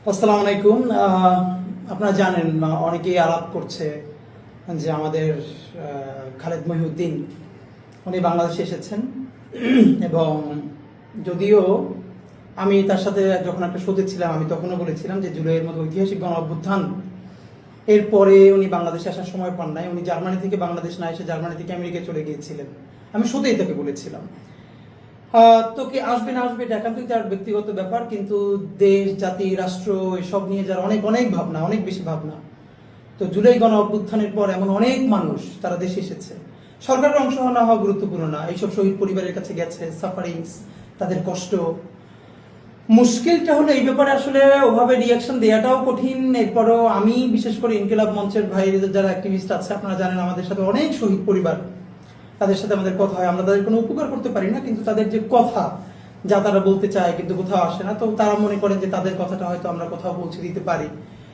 আসসালামু আলাইকুম। আপনারা জানেন অনেকেই আলাপ করছে যে আমাদের খালেদ মহিউদ্দিন উনি বাংলাদেশে এসেছেন এবং যদিও আমি তার সাথে যখন একটা শোতে ছিলাম আমি তখনও বলেছিলাম যে জুলাইয়ের মতো ঐতিহাসিক গণ অভ্যুত্থান এরপরে উনি বাংলাদেশে আসার সময় পান নাই। উনি জার্মানি থেকে বাংলাদেশ না এসে জার্মানি থেকে আমেরিকায় চলে গিয়েছিলেন। আমি শোতেই তাকে বলেছিলাম তো কি আসবে না আসবে এটা একান্তই তার ব্যক্তিগত ব্যাপার, কিন্তু দেশ জাতি রাষ্ট্র এসব নিয়ে যার অনেক অনেক ভাবনা, অনেক বেশি ভাবনা। তো জুলাই গণ অভ্যুত্থানের পর এমন অনেক মানুষ তারা দেশে এসেছে। সরকারের অংশ না হওয়া গুরুত্বপূর্ণ না, এইসব শহীদ পরিবারের কাছে গেছে, সাফারিংস, তাদের কষ্ট। মুশকিলটা হলো এই ব্যাপারে আসলে ওভাবে রিয়াকশন দেওয়াটাও কঠিন। এরপরও আমি বিশেষ করে ইনকিলাব মঞ্চের ভাই যারা অ্যাক্টিভিস্ট আছে, আপনারা জানেন আমাদের সাথে অনেক শহীদ পরিবার, তাদের সাথে আমাদের কথা হয়। আমরা তাদের কোনো উপকার করতে পারি না, কিন্তু তাদের যে কথা যা তারা বলতে চায় কিন্তু কোথাও আসে না, তো তারা মনে করেন যে তাদের কথাটা হয়তো আমরা কোথাও পৌঁছে দিতে পারি।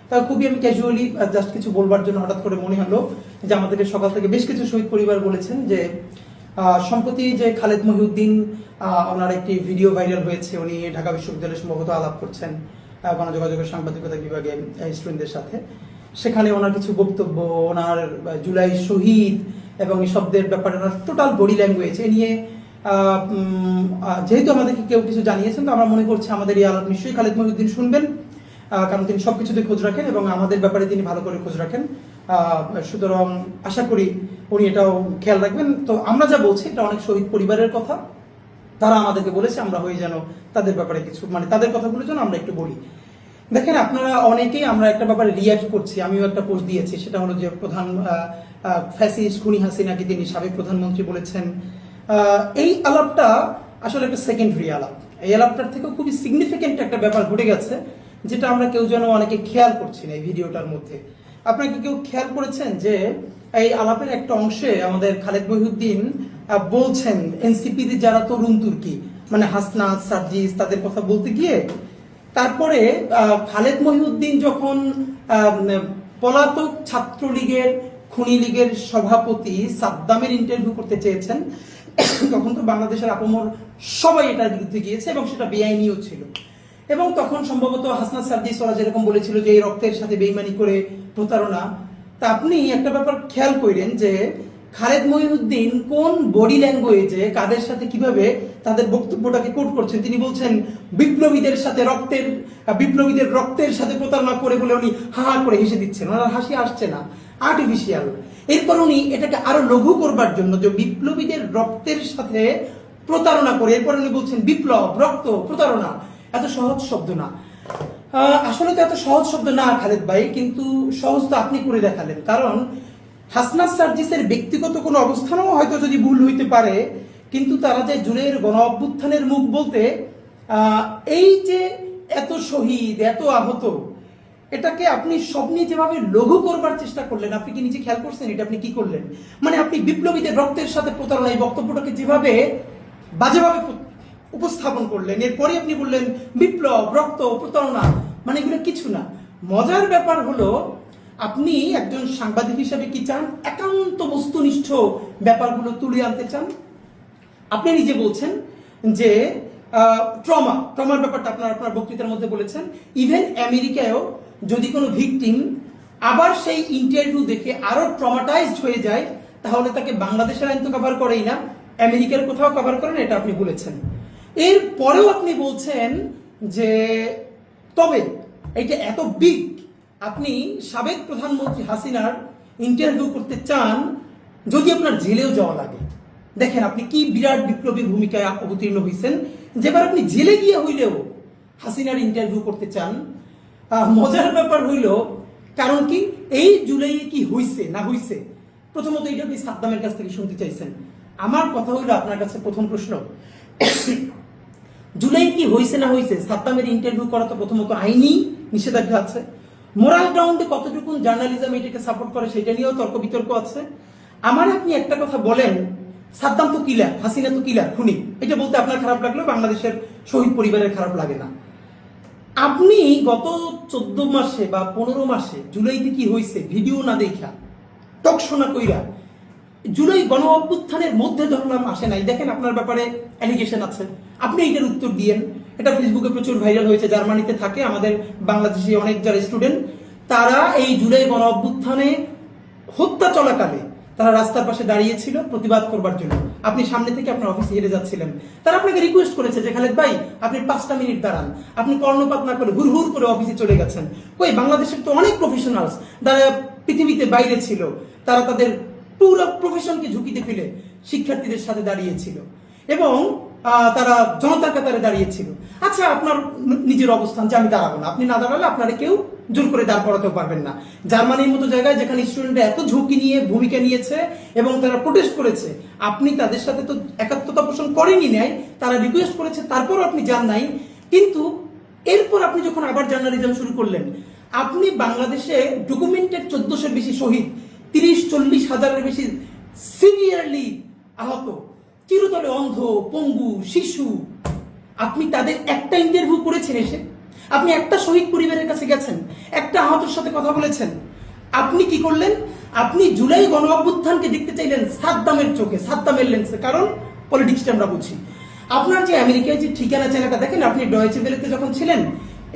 তা খুবই আমি ক্যাজুয়ালি জাস্ট কিছু বলবার জন্য হঠাৎ করে মনে হলো যে আমাদেরকে সকাল থেকে বেশ কিছু শহীদ পরিবার বলেছেন যে সম্প্রতি যে খালেদ মহিউদ্দিন ওনার একটি ভিডিও ভাইরাল হয়েছে, উনি ঢাকা বিশ্ববিদ্যালয়ে সম্ভবত আলাপ করছেন গণযোগাযোগের সাংবাদিকতা বিভাগে স্টুডেন্টদের সাথে। সেখানে ওনার কিছু বক্তব্য, ওনার জুলাই শহীদ এবং এই শব্দের ব্যাপারে ওনার টোটাল বডি ল্যাঙ্গুয়েজ এ নিয়ে যেহেতু আমাদেরকে কেউ কিছু জানিয়েছেন, তো আমরা মনে করছি আমাদের এই আলাপ নিশ্চয়ই খালেদ মহিউদ্দিন শুনবেন, কারণ তিনি সবকিছুতে খোঁজ রাখেন এবং আমাদের ব্যাপারে তিনি ভালো করে খোঁজ রাখেন। সুতরাং আশা করি উনি এটাও খেয়াল রাখবেন। তো আমরা যা বলছি এটা অনেক শহীদ পরিবারের কথা, তারা আমাদেরকে বলেছে আমরা হয়ে যেন তাদের ব্যাপারে কিছু, মানে তাদের কথাগুলো যেন আমরা একটু বলি। দেখেন, আপনারা অনেকেই আমরা একটা ব্যাপারে রিয়াক্ট করছি, আমিও একটা পোস্ট দিয়েছি, সেটা হলো যে প্রধান ফ্যাসিস্ট খুনি হাসিনাকে তিনি সাবেক প্রধানমন্ত্রী বলেছেন। এই আলাপটা আসলে একটা সেকেন্ডারি আলাপ। এই আলাপটার থেকেও খুবই সিগনিফিকেন্ট একটা ব্যাপার ঘটে গেছে, যেটা আমরা কেউ যেন অনেকে খেয়াল করছি না এই ভিডিওটার মধ্যে। আপনারা কি কেউ খেয়াল করেছেন যে এই আলাপের একটা অংশে আমাদের খালেদ মহিউদ্দিন বলছেন এনসিপিতে যারা তরুণ তুর্কি, মানে হাসনাত সার্জিস, তাদের কথা বলতে গিয়ে তারপরে খালেদ মহিউদ্দিন যখন পলাতক ছাত্রলীগের খুনি লীগের সভাপতি সাদ্দামের ইন্টারভিউ করতে চেয়েছেন, তখন তো বাংলাদেশের আপমর সবাই এটার বিরুদ্ধে গিয়েছে এবং সেটা বেআইনিও ছিল। এবং তখন সম্ভবত হাসনাত সার্জিস ওরা যেরকম বলেছিল যে এই রক্তের সাথে বেইমানি করে প্রতারণা। তা আপনি একটা ব্যাপার খেয়াল করেন যে খালেদ মহিউদ্দিন কোন বডি ল্যাঙ্গুয়েজে কাদের সাথে কিভাবে তাদের বক্তব্যটাকে কোট করছেন। তিনি বলছেন বিপ্লবীদের রক্তের সাথে প্রতারণা করে বলে উনি হা হা করে হেসে দিচ্ছেন, ওনার হাসি আসছে না, আর্টিফিশিয়াল। এরপর উনি এটাকে আরো লঘু করবার জন্য যে বিপ্লবীদের রক্তের সাথে প্রতারণা করে, এরপর উনি বলছেন বিপ্লব, রক্ত, প্রতারণা। এত সহজ শব্দ না, আসলে তো এত সহজ শব্দ না খালেদ ভাই, কিন্তু সহজ তো আপনি করে দেখালেন। কারণ হাসনাত সার্জিসের ব্যক্তিগত কোনো অবস্থানও হয়তো যদি ভুল হইতে পারে, কিন্তু তারা যে জুলাইয়ের গণ অভ্যুত্থানের মুখ বলতে এই যে এত শহীদ, এত আহত, এটাকে আপনি সব নিয়ে যেভাবে লঘু করবার চেষ্টা করলেন, আপনি কি নিজে খেয়াল করছেন এটা আপনি কি করলেন? মানে আপনি বিপ্লবীদের রক্তের সাথে প্রতারণা এই বক্তব্যটাকে যেভাবে বাজেভাবে উপস্থাপন করলেন, এরপরে আপনি বললেন বিপ্লব, রক্ত, প্রতারণা, মানে এগুলো কিছু না। মজার ব্যাপার হলো আপনি একজন সাংবাদিক হিসেবে কি চান? একান্ত বস্তুনিষ্ঠ ব্যাপারগুলো তুলে আনতে চান। আপনি নিজে বলছেন যে ট্রমার ব্যাপারটা আপনার বক্তৃতার মধ্যে বলেছেন। ইভেন আমেরিকায়ও যদি কোনো ভিকটিম আবার সেই ইন্টারভিউ দেখে আরো ট্রমাটাইজড হয়ে যায়, তাহলে তাকে বাংলাদেশের আইন তো কভার করেই না, আমেরিকার কোথাও কভার করে না, এটা আপনি বলেছেন। এর পরেও আপনি বলছেন যে তবে এইটা এত বিগ, আপনি সাবেক প্রধানমন্ত্রী হাসিনার ইন্টারভিউ করতে চান যদি আপনার জেলেও যাওয়া লাগে। দেখেন আপনি কি বিরাট বিপ্লবী ভূমিকায় অবতীর্ণ হয়েছেন, যেবার আপনি জেলে গিয়ে হইলেও হাসিনার ইন্টারভিউ করতে চান। মজার ব্যাপার হইল, কারণ কি এই জুলাইয়ে কি হইছে না হইছে, প্রথমত এটা আপনি সাদ্দামের কাছ থেকে শুনতে চাইছেন। আমার কথা হইল আপনার কাছে প্রথম প্রশ্ন, জুলাই কি হইছে না হইছে, সাদ্দামের ইন্টারভিউ করা তো প্রথমত আইনি নিষেধাজ্ঞা আছে। মোরাল গ্রাউন্ডে কতটুকু জার্নালিজম এটাকে সাপোর্ট করে সেটা নিয়েও তর্ক বিতর্ক আছে। আমার আপনি একটা কথা বলেন, সাদ্দাম তো কিলার, হাসিনা তো কিলার, খুনি, এটা বলতে আপনার খারাপ লাগলেও বাংলাদেশের শহীদ পরিবারের খারাপ লাগে না। আপনি গত 14 মাসে বা 15 মাসে জুলাইতে কি হয়েছে ভিডিও না দেখা, টক শোনা কইরা, জুলাই গণ অভ্যুত্থানের মধ্যে ধরলাম আসে নাই। দেখেন আপনার ব্যাপারে অ্যালিগেশন আছে, আপনি এটার উত্তর দিয়েন। এটা ফেসবুকে প্রচুর ভাইরাল হয়েছে, জার্মানিতে থাকে আমাদের বাংলাদেশি অনেক যারা স্টুডেন্ট, তারা এই জুলাই গণ অভ্যুত্থানে হত্যা চলাকালে তারা রাস্তার পাশে দাঁড়িয়েছিল প্রতিবাদ করবার জন্য। আপনি সামনে থেকে আপনার অফিসে হেঁটে যাচ্ছিলেন, তারা আপনাকে রিকোয়েস্ট করেছে যে খালেদ ভাই আপনি 5টা মিনিট দাঁড়ান, আপনি কর্ণপাত না করে হুড় হুড় করে অফিসে চলে গেছেন। কই, বাংলাদেশের তো অনেক প্রফেশনালস যারা পৃথিবীতে বাইরে ছিল, তারা তাদের পুরো প্রফেশনকে ঝুঁকিতে ফেলে শিক্ষার্থীদের সাথে দাঁড়িয়েছিল এবং তারা জনতার কাতারে দাঁড়িয়েছিল। আচ্ছা, আপনার নিজের অবস্থান যে আমি দাঁড়াবো না, আপনি না দাঁড়ালে আপনারা কেউ জোর করে দাঁড় করাতেও পারবেন না। জার্মানির মতো জায়গায় যেখানে স্টুডেন্টরা এত ঝুঁকি নিয়ে ভূমিকা নিয়েছে এবং তারা প্রোটেস্ট করেছে, আপনি তাদের সাথে তো একাত্মতা পোষণ করেনি নাই, তারা রিকোয়েস্ট করেছে তারপরও আপনি যান নাই। কিন্তু এরপর আপনি যখন আবার জার্নালিজম শুরু করলেন, আপনি বাংলাদেশে ডকুমেন্টেড 1400-এর বেশি শহীদ, 30-40 হাজারের বেশি সিভিয়ারলি আহত, চিরতরে অন্ধ, পঙ্গু, শিশু, আপনি তাদের একটা ইন্টারভিউ করেছেন এসে? আপনি একটা শহীদ পরিবারের কাছে গেছেন, একটা আহতের সাথে কথা বলেছেন? আপনি কি করলেন? আপনি জুলাই গণ অভ্যুত্থানকে দেখতে চাইলেন সাদ্দামের চোখে, সাদ্দামের লেন্সে, কারণ পলিটিক্সটা আমরা বুঝি। আপনার যে আমেরিকায় যে ঠিকানা চ্যানেলটা দেখেন, আপনি ডয়েচে ভেলেতে যখন ছিলেন,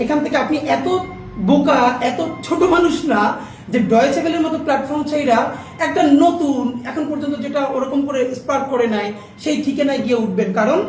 এখান থেকে আপনি এত বোকা, এত ছোট মানুষ না যে ডয়েচে ভেলের মতো প্ল্যাটফর্ম ছাইরা একটা নতুন, এখন পর্যন্ত যেটা ওরকম করে স্পার্ক করে নাই, সেই ঠিকানায় গিয়ে উঠবেন। কারণ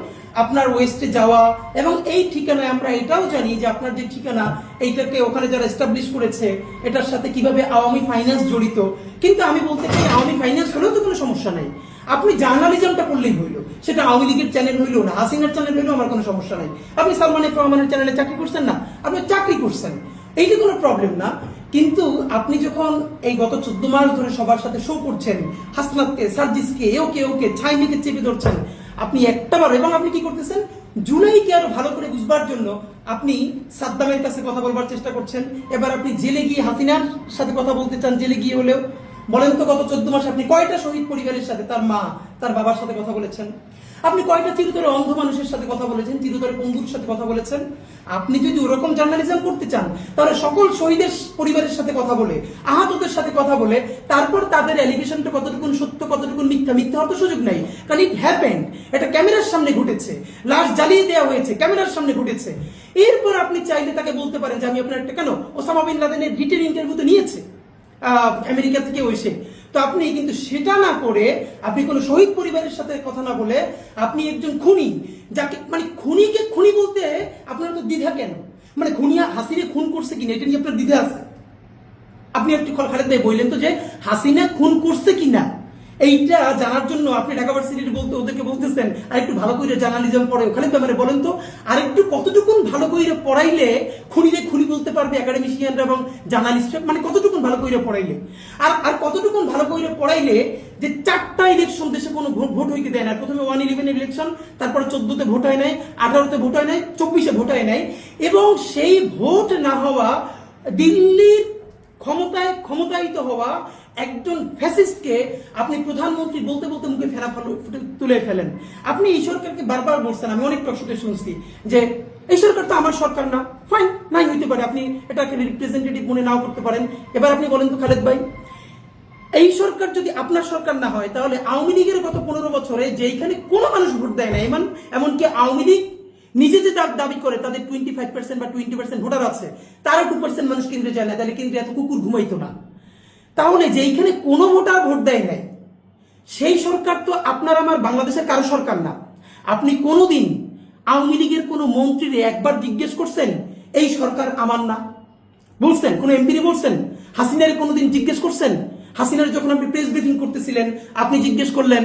আপনার ওয়েস্টে যাওয়া এবং এই ঠিকানায় আমরা এটাও জানি যে আপনার যে ঠিকানা, এইটাকে ওখানে যারা এস্টাবলিশ করেছে এটার সাথে কিভাবে আওয়ামী ফাইন্যান্স জড়িত। কিন্তু আমি বলতে চাই, আওয়ামী ফাইন্যান্স হলেও তো কোনো সমস্যা নাই, আপনি জার্নালিজমটা করলেই হইল। সেটা আওয়ামী লীগের চ্যানেল হইলো না, হাসিনার চ্যানেল হইলেও আমার কোনো সমস্যা নাই। আপনি সালমান এফ রহমানের চ্যানেলে চাকরি করছেন না, আপনি চাকরি করছেন, এইটা কোনো প্রবলেম না। কিন্তু আপনি যখন এই গত 14 মাস ধরে সবার সাথে শো করছেন, হাসনাতকে, সার্জিসকে, ওকে ছাইমিকে চেপে ধরছেন, আপনি একটাবার, এবং আপনি কি করতেছেন, জুলাইকে আরো ভালো করে বুঝবার জন্য আপনি সাদ্দামের কাছে কথা বলবার চেষ্টা করছেন। এবার আপনি জেলে গিয়ে হাসিনার সাথে কথা বলতে চান, জেলে গিয়ে হলেও। বলেন তো, গত 14 মাসে আপনি কয়টা শহীদ পরিবারের সাথে, তার মা, তার বাবার সাথে কথা বলেছেন? আপনি কয়টা চিরতরে অন্ধ মানুষের সাথে কথা বলেছেন, চিরতরে পঙ্গুর সাথে কথা বলেছেন? আপনি যদি ওরকম জার্নালিজম করতে চান, তাহলে সকল শহীদের পরিবারের সাথে কথা বলে, আহতদের সাথে কথা বলে, তারপর তাদের অ্যালিগেশনটা কতটুকু সত্য, কতটুকু মিথ্যা, মিথ্যা হওয়ার তো সুযোগ নাই, কারণ ইট হ্যাপেন্ড, এটা ক্যামেরার সামনে ঘটেছে, লাশ জ্বালিয়ে দেওয়া হয়েছে, ক্যামেরার সামনে ঘটেছে। এরপর আপনি চাইলে তাকে বলতে পারেন যে আমি আপনার একটা, কেন ওসামা বিন লাদেনের রিটেন ইন্টারভিউ তো নিয়েছে আমেরিকা থেকে এসে, তো আপনি কিন্তু সেটা না করে, আপনি কোনো শহীদ পরিবারের সাথে কথা না বলে, আপনি একজন খুনি, যাকে মানে খুনিকে খুনি বলতে আপনার তো দ্বিধা কেন? মানে খুনি হাসিনা খুন করছে কিনা এটা নিয়ে আপনার দ্বিধা আছে? আপনি একটু খালেদ ভাই বললেন তো যে হাসিনা খুন করছে কিনা, এইটা জানার জন্য আপনি ঢাকা ভার্সিটির বলতে ওদেরকে বলতেছেন আর একটু ভালো করে জার্নালিজম পড়ে। ওখানে ব্যাপারে বলেন তো, আর একটু কতটুকুন ভালো করে পড়াইলে খুনিরে খুনি বলতে পারবে একাডেমিশিয়ানরা এবং জার্নালিস্টরা, মানে কতটুকুন ভালো করে পড়াইলে, আর কতটুকুন ভালো করে পড়াইলে যে 4টা ইলেকশন দেশে কোনো ভোট হইতে দেয় না। প্রথমে 111 ইলেকশন, তারপরে 14তে ভোট হয় নাই, 18তে ভোট হয় নাই, 24-এ ভোট হয় নাই, এবং সেই ভোট না হওয়া, দিল্লির ক্ষমতায়িত হওয়া একজন ফ্যাসিস্টকে আপনি প্রধানমন্ত্রী বলতে বলতে মুখে ফেরা তুলে ফেলেন। আপনি এই সরকারকে বারবার বলছেন, আমি অনেক টকশোতে শুনছি যে এই সরকার তো আমার সরকার না, ফাইন, নাই হইতে পারে, আপনি এটাকে রিপ্রেজেন্টেটিভ মনে নাও করতে পারেন। এবার আপনি বলেন তো খালেদ ভাই, এই সরকার যদি আপনার সরকার না হয়, তাহলে আওয়ামী লীগের গত 15 বছরে যেখানে কোনো মানুষ ভোট দেয় না, এমনকি আওয়ামী লীগ নিজে যে দাবি করে তাদের 25% বা 20% ভোটার আছে, তারা 2% মানুষ কেন্দ্রে যায় না, তাহলে কেন্দ্রে এত কুকুর ঘুমাইতো না। তাহলে যেইখানে কোনো ভোটার ভোট দেয় নাই, সেই সরকার তো আপনার আমার বাংলাদেশের কারো সরকার না। আপনি কোনোদিন আওয়ামী লীগের কোনো মন্ত্রীরে একবার জিজ্ঞেস করছেন এই সরকার আমার না? বলছেন? কোনো এমপি বলছেন? হাসিনারে কোনোদিন জিজ্ঞেস করছেন? হাসিনার যখন আপনি প্রেস ব্রিফিং করতেছিলেন, আপনি জিজ্ঞেস করলেন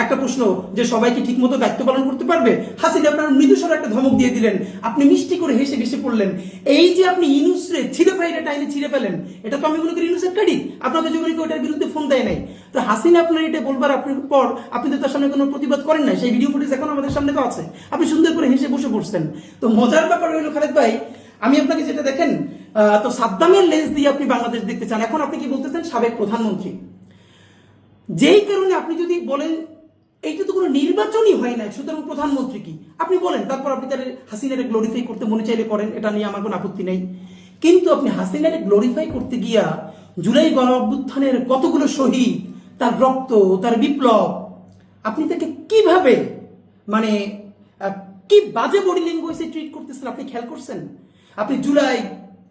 একটা প্রশ্ন যে সবাই কি ঠিকমতো দায়িত্ব পালন করতে পারবে? হাসিনা আপনার মৃদুস্বরে একটা ধমক দিয়ে দিলেন, আপনি মিষ্টি করে হেসে হেসে পড়লেন। এই যে আপনি ইনুসরে ছিঁড়ে ফাইরে টাইনে ছিঁড়ে ফেলেন, এটা তো আমি মনে করি ইনুসের ক্রেডিট। আপনাদের যখন কেউ এটার বিরুদ্ধে ফোন দেয় নাই, তো হাসিনা আপনার এটা বলবার আপনার পর আপনি তো তার সামনে কোনো প্রতিবাদ করেন নাই, সেই ভিডিও ফুটেজ এখন আমাদের সামনে তো আছে, আপনি সুন্দর করে হেসে বসে পড়ছেন। তো মজার ব্যাপার হলো খালেদ ভাই, আমি আপনাকে যেটা দেখেন, তো সাদ্দামের লেন্স দিয়ে আপনি বাংলাদেশ দেখতে চান। এখন আপনি কি বলতেছেন? সাবেক প্রধানমন্ত্রী, যেই কারণে আপনি যদি বলেন এইটা তো কোনো নির্বাচনই হয় না, সুতরাং প্রধানমন্ত্রী কি আপনি বলেন, তারপর আপনি তাহলে হাসিনারে গ্লোরিফাই করতে মনে চাইলে করেন, এটা নিয়ে আমার কোনো আপত্তি নেই। কিন্তু আপনি হাসিনারে গ্লোরিফাই করতে গিয়া জুলাই গণ অভ্যুত্থানের কতগুলো শহীদ, তার রক্ত, তার বিপ্লব, আপনি তাকে কিভাবে মানে কি বাজে বডি ল্যাঙ্গুয়েজে ট্রিট করতেছেন আপনি খেয়াল করছেন? আপনি জুলাই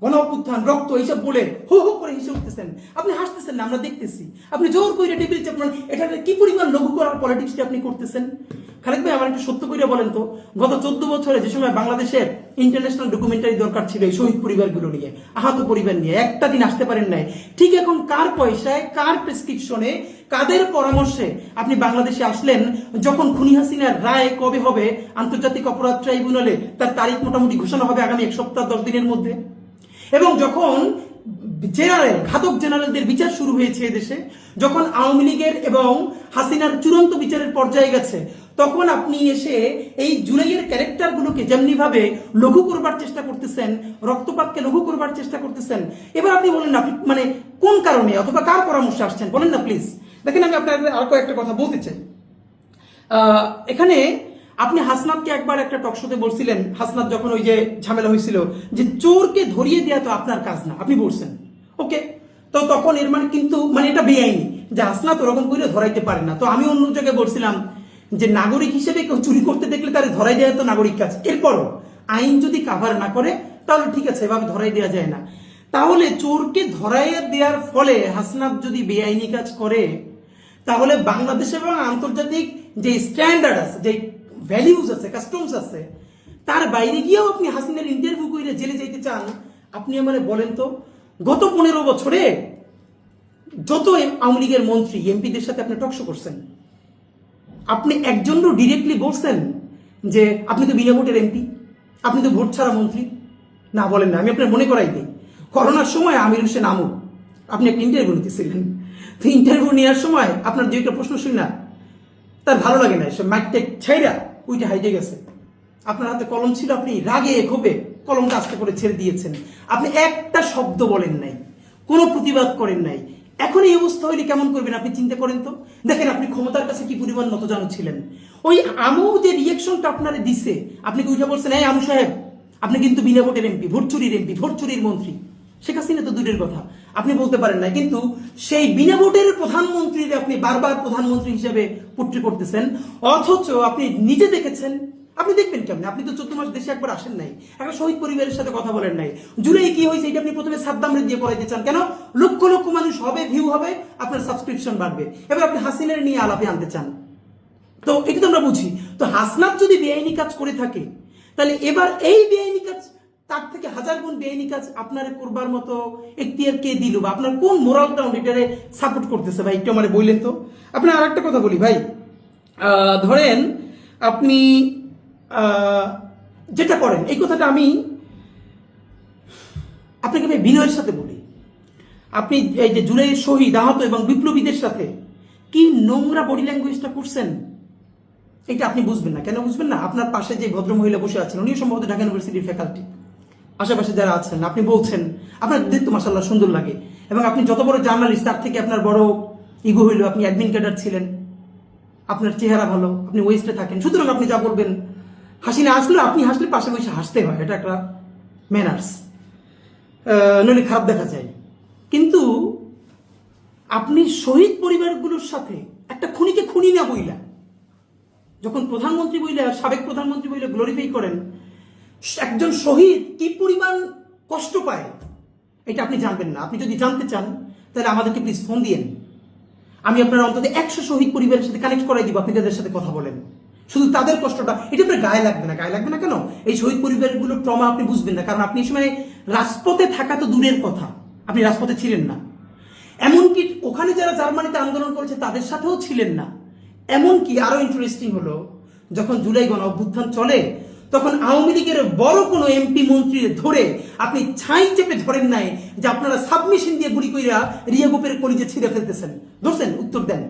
গণ অভ্যুত্থান রক্ত এইসব বলে হো হো করে হেসে উঠতেছেন, আপনি হাসতেছেন না, আমরা দেখতেছি। আপনি জোর করে টেবিল চাপড়ান, এটা কি পরিমাণ লঘু করার পলিটিক্সটি আপনি করতেছেন? খালেদ ভাই আমার একটু সত্য করে বলেন তো, গত 14 বছরে যে সময় বাংলাদেশের ইন্টারন্যাশনাল ডকুমেন্টারি দরকার ছিল এই শহীদ পরিবারগুলো নিয়ে, আহত পরিবার নিয়ে, একটা দিন আসতে পারেন নাই, ঠিক এখন কার পয়সায়, কার প্রেসক্রিপশনে, কাদের পরামর্শে আপনি বাংলাদেশে আসলেন যখন খুনি হাসিনার রায় কবে হবে আন্তর্জাতিক অপরাধ ট্রাইব্যুনালে, তার তারিখ মোটামুটি ঘোষণা হবে আগামী 1 সপ্তাহ 10 দিনের মধ্যে, এবং যখন জেনারেল ঘাতক জেনারেলদের বিচার শুরু হয়েছে দেশে, যখন আওয়ামী লীগের এবং হাসিনার চূড়ান্ত বিচারের পর্যায়ে গেছে, তখন আপনি এসে এই জুলাইয়ের ক্যারেক্টারগুলোকে যেমনি ভাবে লঘু করবার চেষ্টা করতেছেন, রক্তপাতকে লঘু করবার চেষ্টা করতেছেন। এবার আপনি বলেন না, আপনি মানে কোন কারণে অথবা কার পরামর্শে আসছেন বলেন না প্লিজ। দেখেন আমি আপনাদের আর কয়েকটা কথা বলতে চাই। এখানে আপনি হাসনাতকে একবার একটা টকশোতে বলছিলেন, হাসনাত যখন ওই যে ঝামেলা হয়েছিল, যে চোরকে ধরিয়ে দেওয়া তো আপনার কাজ না, আপনি বলছেন ওকে। তো তখন এর মানে কিন্তু মানে এটা বেআইনি যে হাসনাত ওরকম করে ধরাইতে পারে না। তো আমি অন্য জায়গায় বলছিলাম যে নাগরিক হিসেবে কেউ চুরি করতে দেখলে তারে ধরাই দেওয়া তো নাগরিক কাজ। এরপরও আইন যদি কাভার না করে তাহলে ঠিক আছে, এভাবে ধরাই দেওয়া যায় না। তাহলে চোরকে ধরাইয়া দেওয়ার ফলে হাসনাত যদি বেআইনি কাজ করে, তাহলে বাংলাদেশ এবং আন্তর্জাতিক যে স্ট্যান্ডার্ড আছে, যে ভ্যালিউজ আছে, কাস্টমস আছে, তার বাইরে গিয়েও আপনি হাসিনার ইন্টারভিউ করে জেলে যাইতে চান? আপনি আমারে বলেন তো, গত 15 বছরে যত আওয়ামী লীগের মন্ত্রী এমপিদের সাথে আপনি টকশো করছেন, আপনি একজনও ডিরেক্টলি বলছেন যে আপনি তো বিনা ভোটের এমপি, আপনি তো ভোট ছাড়া মন্ত্রী? না, বলেন না। আমি আপনার মনে করাই দিই, করোনার সময় আমির হোসেন আমু আপনি একটা ইন্টারভিউ নিতেছিলেন, তো ইন্টারভিউ নেওয়ার সময় আপনার যে একটা প্রশ্ন শুনি না, তার ভালো লাগে না, সে মাইক টেক ছাইরা উইটা হাইটে গেছে, আপনার হাতে কলম ছিল, আপনি রাগে ক্ষোভে কলমটা আস্তে করে ছেড়ে দিয়েছেন, আপনি একটা শব্দ বলেন নাই, কোনো প্রতিবাদ করেন নাই। এখন এই অবস্থা হইলে কেমন করবেন আপনি চিন্তা করেন তো। দেখেন আপনি ক্ষমতার কাছে কি পরিমাণ নতজানু ছিলেন। ওই আমু যে রিয়েকশনটা আপনারা দিছে, আপনি কি উঠে বলছেন এই আমু সাহেব আপনি কিন্তু বিনা ভোটের এমপি, ভোট চুরির মন্ত্রী? শেখ হাসিনা তো দূরের কথা, আপনি বলতে পারেন না, কিন্তু সেই বিনা ভোটের প্রধানমন্ত্রীর আপনি বারবার প্রধানমন্ত্রী হিসেবে পুট্রি করতেছেন। অথচ আপনি নিজে দেখেছেন, আপনি দেখবেন কেমন? আপনি তো 14 মাস দেশে একবার আসেন নাই, একটা শহীদ পরিবারের সাথে কথা বলেন নাই। জুলাই কি হয়েছে এটা আপনি প্রথমে সাদ্দামরে দিয়ে পড়াইতে চান কেন? লক্ষ লক্ষ মানুষ হবে, ভিউ হবে, আপনার সাবস্ক্রিপশন বাড়বে, এবার আপনি হাসিনার নিয়ে আলাপে আনতে চান। তো এটা তো আমরা বুঝি। তো হাসনাত যদি বেআইনি কাজ করে থাকে, তাহলে এবার এই বেআইনি কাজ তার থেকে 1000 গুণ বেআইনি কাজ আপনার করবার মতো এখতিয়ার কে দিল, বা আপনার কোন মোরাল গ্রাউন্ড এটারে সাপোর্ট করতেছে ভাই? একটু আমারে বললেন তো। আপনার আর একটা কথা বলি ভাই, ধরেন আপনি যেটা করেন, এই কথাটা আমি আপনাকে ভাই বিনয়ের সাথে বলি, আপনি এই যে জুলাইয়ের শহীদ, আহত এবং বিপ্লবীদের সাথে কি নোংরা বডি ল্যাঙ্গুয়েজটা করছেন, এটা আপনি বুঝবেন না। কেন বুঝবেন না? আপনার পাশে যে ভদ্রমহিলা বসে আছেন, উনি সম্ভবত ঢাকা ইউনিভার্সিটির ফ্যাকাল্টি, আশেপাশে যারা আছেন, আপনি বলছেন আপনার দেখতে মাশাআল্লাহ সুন্দর লাগে, এবং আপনি যত বড় জার্নালিস্ট তার থেকে আপনার বড় ইগো হইল, আপনি অ্যাডমিন ক্যাডার ছিলেন, আপনার চেহারা ভালো, আপনি ওয়েস্টে থাকেন, সুতরাং আপনি যা বলবেন, হাসিনা আসলে আপনি হাসলে পাশে বসে হাসতে হয়, এটা একটা ম্যানার্স, নইলে খারাপ দেখা যায়। কিন্তু আপনি শহীদ পরিবারগুলোর সাথে একটা খুনিকে খুনি না বইলা, যখন প্রধানমন্ত্রী বইলে, সাবেক প্রধানমন্ত্রী বইলে গ্লোরিফাই করেন, একজন শহীদ কি পরিমাণ কষ্ট পায় এটা আপনি জানবেন না। আপনি যদি জানতে চান তাহলে আমাদেরকে প্লিজ ফোন দিয়েন, আমি আপনার অন্তত 100 শহীদ পরিবারের সাথে কানেক্ট করাই দিব, আপনি তাদের সাথে কথা বলেন, শুধু তাদের কষ্টটা, এটা আপনার গায়ে লাগবে না। গায়ে লাগবে না কেন? এই শহীদ পরিবারগুলোর ট্রমা আপনি বুঝবেন না, কারণ আপনি এই সময় রাজপথে থাকা তো দূরের কথা, আপনি রাজপথে ছিলেন না, এমনকি ওখানে যারা জার্মানিতে আন্দোলন করেছে তাদের সাথেও ছিলেন না। এমনকি আরো ইন্টারেস্টিং হলো, যখন জুলাই গণ অভ্যুত্থান চলে, তখন আওয়ামী লীগের বড় কোনো এমপি মন্ত্রী ধরে আপনি ছাই চেপে ধরেন নাই যে আপনারা সাবমিশন দিয়ে গুলি কইরা রিয়া গোপের কলিজে ছিঁড়ে ফেলতেছেন, ধরছেন? উত্তর দেন।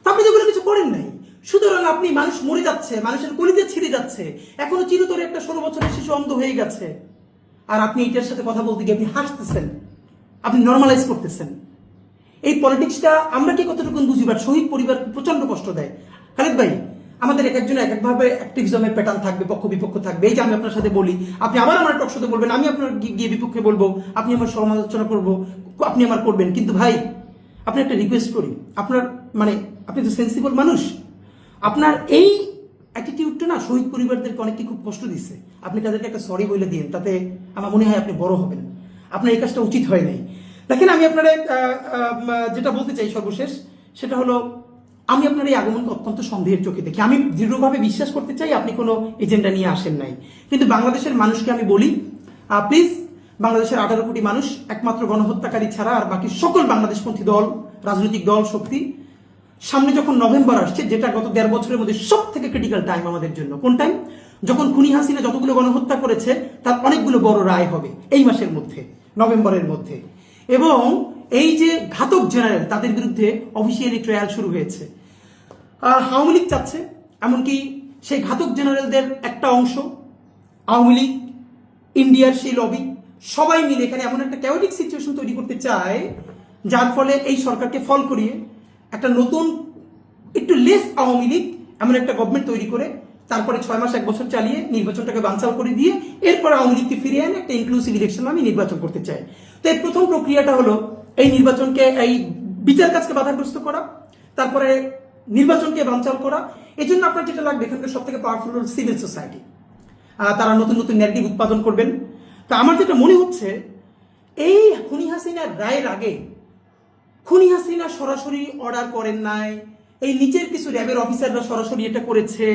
তো আপনি যেগুলো কিছু করেন নাই, সুতরাং আপনি, মানুষ মরে যাচ্ছে, মানুষের কলিজে ছিঁড়ে যাচ্ছে, এখনো চিরতরে একটা 16 বছরের শিশু অন্ধ হয়ে গেছে, আর আপনি এটার সাথে কথা বলতে গিয়ে আপনি হাসতেছেন, আপনি নর্মালাইজ করতেছেন। এই পলিটিক্সটা আমরা কি কতটুকু বুঝিবার, শহীদ পরিবার প্রচন্ড কষ্ট দেয়। খালেদ ভাই, আমাদের এক একজনের এক একভাবে অ্যাক্টিভিজমের প্যাটার্ন থাকবে, পক্ষ বিপক্ষ থাকবে। এই যে আমি আপনার সাথে বলি, আপনি আবার আমার টক শোতে বলবেন, আমি আপনার গিয়ে বিপক্ষে বলবো, আপনি আমার সমালোচনা করবো, আপনি আমার করবেন। কিন্তু ভাই, আপনি একটা রিকোয়েস্ট করি, আপনার মানে আপনি তো সেন্সিবল মানুষ, আপনার এই অ্যাটিটিউডটা না শহীদ পরিবারদেরকে অনেককে খুব কষ্ট দিচ্ছে। আপনি তাদেরকে একটা সরি বলে দিন, তাতে আমার মনে হয় আপনি বড় হবেন। আপনার এই কাজটা উচিত হয় নাই। দেখেন, আমি আপনারা যেটা বলতে চাই সর্বশেষ, সেটা হলো আমি আপনার এই আগমনকে অত্যন্ত সন্দেহের চোখে দেখি। আমি দৃঢ়ভাবে বিশ্বাস করতে চাই আপনি কোনো এজেন্ডা নিয়ে আসেন নাই, কিন্তু বাংলাদেশের মানুষকে আমি বলি, প্লিজ, বাংলাদেশের 18 কোটি মানুষ একমাত্র গণহত্যাকারী ছাড়া আর বাকি সকল বাংলাদেশপন্থী দল, রাজনৈতিক দল, শক্তি, সামনে যখন নভেম্বর আসছে, যেটা গত 1.5 বছরের মধ্যে সব থেকে ক্রিটিক্যাল টাইম আমাদের জন্য, কোন টাইম? যখন খুনি হাসিনা যতগুলো গণহত্যা করেছে তার অনেকগুলো বড় রায় হবে এই মাসের মধ্যে, নভেম্বরের মধ্যে। এবং এই যে ঘাতক জেনারেল, তাদের বিরুদ্ধে অফিসিয়ালি ট্রায়াল শুরু হয়েছে। আওয়ামী লীগ চাচ্ছে, এমনকি সেই ঘাতক জেনারেলদের একটা অংশ, আওয়ামী লীগ, ইন্ডিয়ার সেই লবি, সবাই মিলে এখানে এমন একটা ক্যাওটিক সিচুয়েশন তৈরি করতে চায়, যার ফলে এই সরকারকে ফল করিয়ে একটা নতুন, একটু লেস আওয়ামী লীগ এমন একটা গভর্নমেন্ট তৈরি করে তারপরে 6 মাস 1 বছর চালিয়ে নির্বাচনটাকে বানচাল করে দিয়ে এরপর আওয়ামী লীগকে ফিরিয়ে এনে একটা ইনক্লুসিভ ইলেকশন আমি নির্বাচন করতে চাই। তো এই প্রথম প্রক্রিয়াটা হলো এই নির্বাচনকে, এই বিচার কাজকে বাধাগ্রস্ত করা, তারপরে নির্বাচনকে বানচাল করা। এই জন্য আপনার যেটা লাগবে, এখানকার সব থেকে পাওয়ারফুল হল সিভিল সোসাইটি। তারা নতুন নতুন ন্যারেটিভ উৎপাদন করবেন। তো আমার যেটা মনে হচ্ছে, এই খুনি হাসিনার রায়ের আগে খুনি হাসিনা সরাসরি অর্ডার করেন নাই, এই নিচের কিছু র্যাবের অফিসাররা সরাসরি এটা করেছে।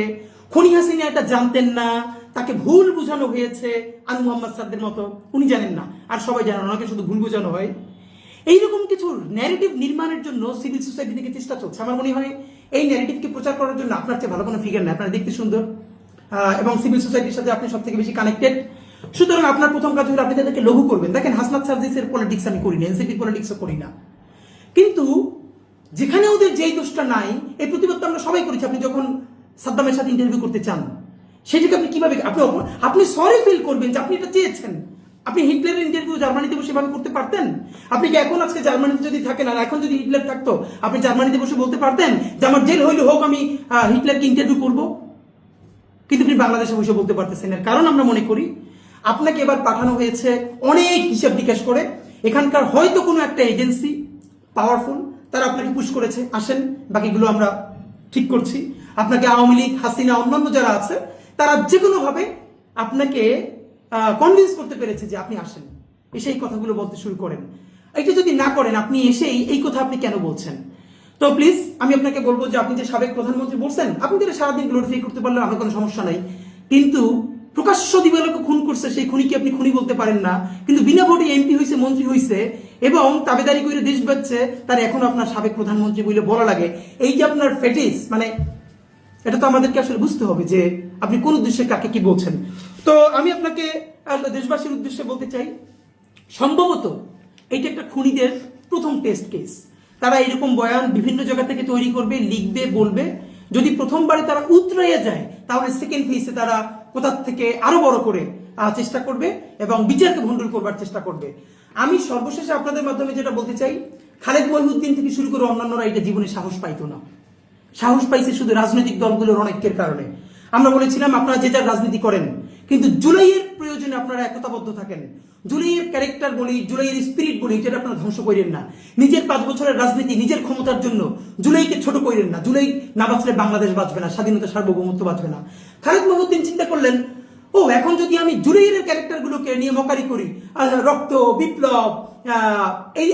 খুনি হাসিনা এটা জানতেন না, তাকে ভুল বোঝানো হয়েছে, আনু মোহাম্মদ সাদ্দের মতো, উনি জানেন না আর সবাই জানেন, ওনাকে শুধু ভুল বোঝানো হয়। এইরকম কিছু ন্যারেটিভ নির্মাণের জন্য সিভিল সোসাইটি থেকে চেষ্টা চলছে। আমার মনে হয় এই ন্যারেটিভকে প্রচার করার জন্য আপনার চেয়ে ভালো কোনো ফিগার নেই। আপনারা দেখতে সুন্দর এবং সিভিল সোসাইটির সাথে আপনি সব থেকে বেশি কানেক্টেড। সুতরাং আপনার প্রথম কাজ হলো আপনি তাদেরকে লঘু করবেন। দেখেন, হাসনাত সার্জিসের পলিটিক্স আমি করি না, এনসিপি পলিটিক্সও করি না, কিন্তু যেখানে ওদের যেই দোষটা নাই, এই প্রতিবাদ আমরা সবাই করেছি। আপনি যখন সাদ্দামের সাথে ইন্টারভিউ করতে চান, সেটাকে আপনি কিভাবে আপনি সরি ফিল করবেন যে আপনি এটা চেয়েছেন? আপনি হিটলারের ইন্টারভিউ জার্মানিতে বসে ভাবে করতে পারতেন? আপনি কি এখন আজকে জার্মানিতে যদি থাকেন, আর এখন যদি হিটলার থাকতো, আপনি জার্মানিতে বসে বলতে পারতেন যে আমার জেল হইলে হোক, আমি হিটলারকে ইন্টারভিউ করব? কিন্তু আপনি বাংলাদেশে বসে বলতে পারতেছেন। এর কারণ আমরা মনে করি আপনাকে এবার পাঠানো হয়েছে অনেক হিসাব নিকাশ করে। এখানকার হয়তো কোনো একটা এজেন্সি পাওয়ারফুল, তারা আপনাকে পুশ করেছে, আসেন, বাকিগুলো আমরা ঠিক করছি। আপনাকে আওয়ামী লীগ, হাসিনা, অন্যান্য যারা আছে, তারা যে কোনোভাবে আপনাকে কনভিন্স করতে পেরেছে যে আপনি আসেন, এসে এই কথাগুলো বলতে শুরু করেন। এটা যদি না করেন, আপনি এসেই এই কথা আপনি কেন বলছেন? তো প্লিজ, আমি আপনাকে বলবো যে আপনি যে সাবেক প্রধানমন্ত্রী বলছেন, আপনি যেটা সারাদিন গ্লোরিফাই করতে পারলে আমার কোনো সমস্যা নাই, কিন্তু প্রকাশ্য দিবালোকে খুন করছে সেই খুনিকে আপনি খুনি বলতে পারেন না। কিন্তু বিনা ভোটে এমপি হয়েছে, মন্ত্রী হয়েছে এবং তাবেদারি করে দেশ বাঁচছে, তার এখনো আপনার সাবেক প্রধানমন্ত্রী বলে বলা লাগে। এই যে আপনার ফেটিস, মানে এটা তো আমাদেরকে আসলে বুঝতে হবে যে আপনি কোন উদ্দেশ্যে কাকে কি বলছেন। তো আমি আপনাকে দেশবাসীর উদ্দেশ্যে বলতে চাই, সম্ভবত এইটা একটা খুনিদের প্রথম টেস্ট কেস। তারা এরকম বয়ান বিভিন্ন জায়গা থেকে তৈরি করবে, লিখবে, বলবে। যদি প্রথমবারে তারা উতরাইয়া যায়, তাহলে সেকেন্ড ফেজে তারা কোথার থেকে আরো বড় করে চেষ্টা করবে এবং বিচারকে ভণ্ডুল করবার চেষ্টা করবে। আমি সর্বশেষে আপনাদের মাধ্যমে যেটা বলতে চাই, খালেদ মহিউদ্দিন থেকে শুরু করে অন্যান্যরা এটা জীবনে সাহস পাইতো না। সাহস পাইছে শুধু রাজনৈতিক দলগুলোর অনেকের কারণে। আমরা বলেছিলাম আপনারা যে যার রাজনীতি করেন, কিন্তু জুলাইয়ের প্রয়োজনে আপনারা একতাবদ্ধ থাকেন। জুলাইয়ের ক্যারেক্টার বলি, জুলাইয়ের স্পিরিট বলি, যেটা আপনারা ধ্বংস করেন না। নিজের 5 বছরের রাজনীতি, নিজের ক্ষমতার জন্য জুলাইকে ছোট করেন না। জুলাই না বাঁচলে বাংলাদেশ বাঁচবে না, স্বাধীনতা, সার্বভৌমত্ব বাঁচবে না। খালেদ মহিউদ্দিন চিন্তা করলেন, ও এখন যদি আমি জুলাইয়ের ক্যারেক্টারগুলোকে নিয়ে মকারি করি, রক্ত, বিপ্লব,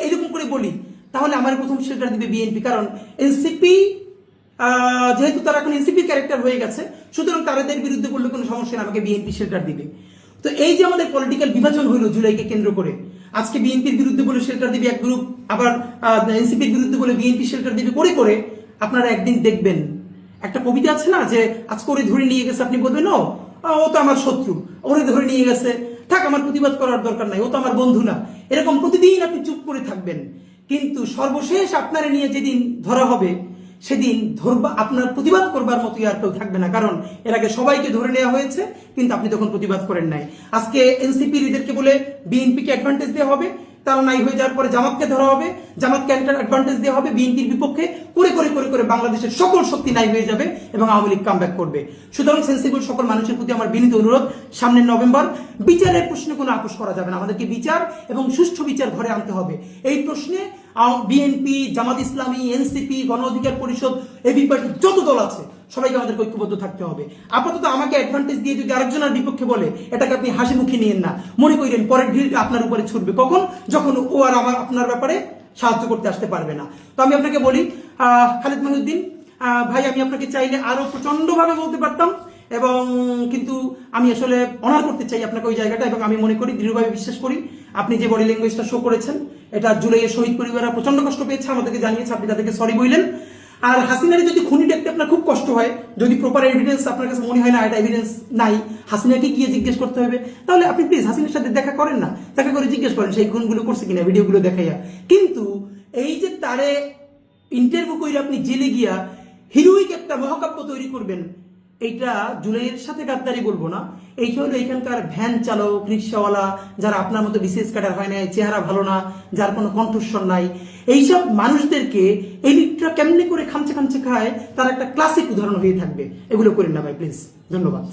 এইরকম করে বলি, তাহলে আমার প্রথম শেল্টার দিবে বিএনপি। কারণ এনসিপি যেহেতু তারা এখন এনসিপির ক্যারেক্টার হয়ে গেছে, সুতরাং তাদের বিরুদ্ধে বললে কোনো সমস্যা না, আমাকে বিএনপি শেল্টার দিবে। তো এই যে আমাদের পলিটিক্যাল বিভাজন হইল জুলাইকে কেন্দ্র করে, আজকে বিএনপির বিরুদ্ধে বলে শেল্টার দিবে এক গ্রুপ, আবার এনসিপির বিরুদ্ধে বলে বিএনপি শেল্টার দিবে, করে করে আপনারা একদিন দেখবেন, একটা কবিতা আছে না যে আজকে ওরে ধরে নিয়ে গেছে, আপনি বলবেন ও তো আমার শত্রু, ওরে ধরে নিয়ে গেছে, থাক, আমার প্রতিবাদ করার দরকার নাই, ও তো আমার বন্ধু না। এরকম প্রতিদিন আপনি চুপ করে থাকবেন, কিন্তু সর্বশেষ আপনারা নিয়ে যেদিন ধরা হবে, সেদিন আপনার প্রতিবাদ করবার মতো আর কেউ থাকবে না। কারণ এর আগে সবাইকে ধরে নেওয়া হয়েছে, কিন্তু আপনি তখন প্রতিবাদ করেন নাই। আজকে এনসিপি লিডারকে বলে বিএনপিকে অ্যাডভান্টেজ দেওয়া হবে, তারা নাই হয়ে যাওয়ার পরে জামাতকে ধরা হবে, জামাতকে অ্যাডভান্টেজ দেওয়া হবে বিএনপির বিপক্ষে, করে করে করে করে বাংলাদেশের সকল শক্তি নাই হয়ে যাবে এবং আওয়ামী লীগ কামব্যাক করবে। সুতরাং সেন্সিবল সকল মানুষের প্রতি আমার বিনীত অনুরোধ, সামনের নভেম্বর বিচারের প্রশ্নে কোনো আপোষ করা যাবে না। আমাদেরকে বিচার এবং সুষ্ঠু বিচার ঘরে আনতে হবে। এই প্রশ্নে বিএনপি, জামাত ইসলামী, এনসিপি, গণ অধিকার পরিষদ, এবি পার্টি, যত দল আছে সবাইকে আমাদেরকে ঐক্যবদ্ধ থাকতে হবে। আপাতত আমাকে অ্যাডভান্টেজ দিয়ে যদি আরেকজনের বিপক্ষে বলে, এটাকে আপনি হাসি মুখে নিয়েন না, মনে করেন পরের ঢিলটা আপনার উপরে ছুটবে কখন, যখন ও আর আপনার ব্যাপারে সাহায্য করতে আসতে পারবে না। তো আমি আপনাকে বলি খালিদ মহিউদ্দিন ভাই, আমি আপনাকে চাইলে আরো প্রচন্ডভাবে বলতে পারতাম, এবং কিন্তু আমি আসলে অনার করতে চাই আপনাকে ওই জায়গাটা, এবং আমি মনে করি, দৃঢ়ভাবে বিশ্বাস করি, আপনি যে বডি ল্যাঙ্গুয়েজটা শো করেছেন এটা জুলাইয়ের শহীদ পরিবাররা প্রচন্ড কষ্ট পেয়েছে, আমাদেরকে জানিয়েছে, আপনি তাদেরকে সরি বললেন। আর হাসিনারে যদি খুনি দেখতে আপনার খুব কষ্ট হয়, যদি প্রপার এভিডেন্স আপনার কাছে মনে হয় না এটা এভিডেন্স নাই, হাসিনাকে গিয়ে জিজ্ঞেস করতে হবে, তাহলে আপনি প্লিজ হাসিনার সাথে দেখা করেন না, দেখা করে জিজ্ঞেস করেন সেই খুনগুলো করছে কিনা, ভিডিওগুলো দেখাইয়া। কিন্তু এই যে তারে ইন্টারভিউ করে আপনি জেলে গিয়া হিরোইক একটা মহাকাব্য তৈরি করবেন, এইটা জুলাইয়ের সাথে গাদ্দারি বলবো না, এইটা হলো এখানকার ভ্যান চালক, রিক্সাওয়ালা, যারা আপনার মতো বিসিএস ক্যাডার হয় না, চেহারা ভালো না, যার কোনো কণ্ঠস্বর নাই, এইসব মানুষদেরকে এলিটরা কেমনি করে খামচে খামচে খায়, তার একটা ক্লাসিক উদাহরণ হয়ে থাকবে। এগুলো করেন না ভাই, প্লিজ। ধন্যবাদ।